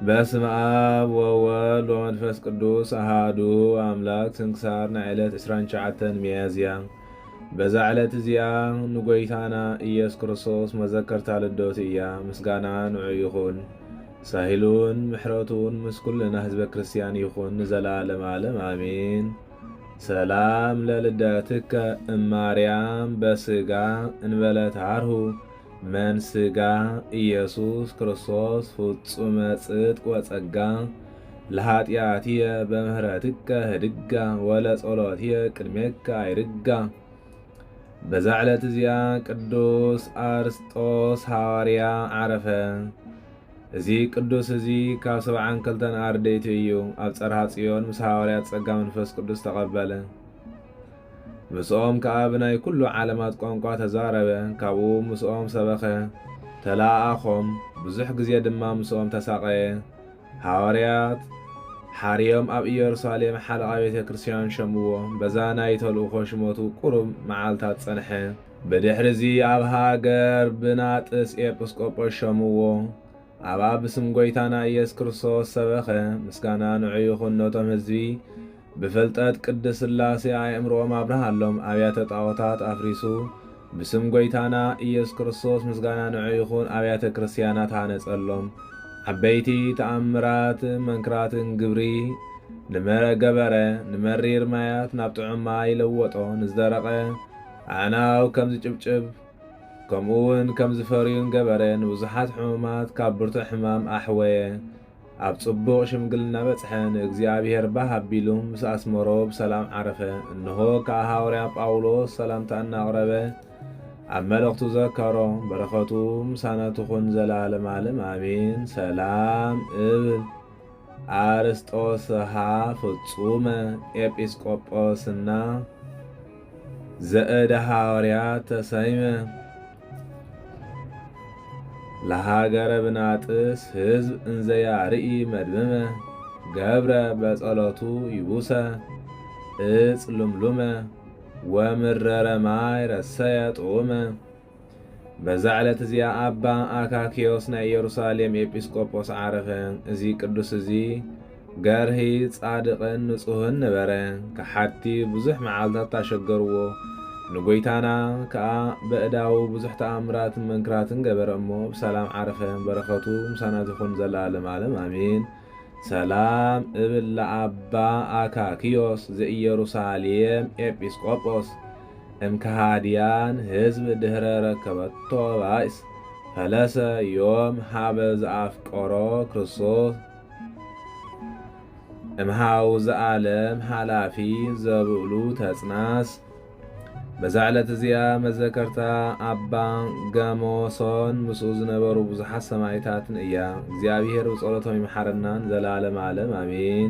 በስመ አብ ወወልድ ወመንፈስ ቅዱስ አሃዱ አምላክ። ስንክሳር ንዕለት 29 ሚያዝያ። በዛ ዕለት እዚኣ ንጎይታና ኢየሱስ ክርስቶስ መዘከርታ ልደቱ እያ። ምስጋና ንዑ ይኹን፣ ሳሂሉን ምሕረቱን ምስ ኩልና ህዝበ ክርስቲያን ይኹን ንዘላለም ዓለም አሜን። ሰላም ለልደትከ እማርያም በስጋ እንበለት አርሁ መንስጋ ኢየሱስ ክርስቶስ ፍጹመ ጽድቅ ወጸጋ ለኃጢአትየ በምህረትከ ህድጋ ወለጸሎትየ ቅድሜከ አይርጋ። በዛ ዕለት እዚኣ ቅዱስ አርስጦስ ሐዋርያ ዓረፈ። እዚ ቅዱስ እዚ ካብ 72 አርድእቲ እዩ። ኣብ ጸርሃ ጽዮን ምስ ሐዋርያት ጸጋ መንፈስ ቅዱስ ተቐበለ። ምስኦም ከዓ ብናይ ኩሉ ዓለማት ቋንቋ ተዛረበ። ካብኡ ምስኦም ሰበኸ፣ ተላኣኾም። ብዙሕ ግዜ ድማ ምስኦም ተሳቀየ። ሐዋርያት ሓርዮም ኣብ ኢየሩሳሌም ሓለቓ ቤተ ክርስቲያን ሸምዎ። በዛ ናይ ተልእኾ ሽመቱ ቁሩብ መዓልታት ጸንሐ። ብድሕሪ እዚ ኣብ ሃገር ብናጥስ ኤጲስቆጶስ ሸምዎ። ኣብኣ ብስም ጎይታና ኢየሱስ ክርስቶስ ሰበኸ። ምስጋና ንዑ ይኹን። ነቶም ህዝቢ ብፍልጠት ቅድስ ሥላሴ ኣእምሮኦም አብርሃሎም። ኣብያተ ጣዖታት ኣፍሪሱ ብስም ጎይታና ኢየሱስ ክርስቶስ ምስጋና ንዑ ይኹን። ኣብያተ ክርስቲያናት ሃነጸሎም። ዓበይቲ ተኣምራት መንክራትን ግብሪ ንመገበረ ንመሪር ማያት ናብ ጥዑም ማይ ለወጦ። ንዝደረቐ ኣዕናው ከም ዝጭብጭብ ከምኡውን ከም ዝፈርዩን ገበረ። ንብዙሓት ሕሙማት ካብ ብርቱዕ ሕማም ኣሕወየ። ኣብ ጽቡቕ ሽምግልና በጽሐ። ንእግዚአብሔር ባህ ኣቢሉ ምስ ኣስመሮ ብሰላም ዓረፈ። እንሆ ከዓ ሐዋርያ ጳውሎስ ሰላምታ እናቕረበ ኣብ መልእኽቱ ዘከሮ። በረኸቱ ምሳና ትኹን ዘላለም ዓለም አሜን። ሰላም እብል አርስጦስሃ ፍጹመ ኤጲስቆጶስና ዘእደ ሐዋርያት ተሰይመ ለሃገረ ብናጥስ ህዝብ እንዘያርኢ መድምመ ገብረ በጸሎቱ ይቡሰ እጽ ሉምሉመ ወምረረ ማይ ረሰየ ጥዑመ። በዛ ዕለት እዚኣ ኣባ አካክዮስ ናይ ኢየሩሳሌም ኤጲስቆጶስ ዓረፈ። እዚ ቅዱስ እዚ ገርሂ ጻድቕን ንጹህን ነበረ። ከሓቲ ብዙሕ መዓልታት ታሸገርዎ። ንጎይታና ከዓ በእዳው ብዙሕ ተኣምራትን መንክራትን ገበረ እሞ ብሰላም ዓረፈ። በረኸቱ ምሳና ትኹን ዘላለም ዓለም አሜን። ሰላም እብል ለኣባ አካክዮስ ዘኢየሩሳሌም ኤጲስቆጶስ እምከሃድያን ህዝብ ድህረ ረከበቶ ባይስ ፈለሰ ዮም ሃበ ዘኣፍቆሮ ክርስቶስ እምሃው ዘዓለም ሓላፊ ዘብዕሉ ተጽናስ። በዛ ዕለት እዚኣ መዘከርታ ኣባ ገሞሶን ምስኡ ዝነበሩ ብዙሓት ሰማዕታትን እያ። እግዚአብሔር ብጸሎቶም ይምሓረናን ዘላለም ዓለም አሜን።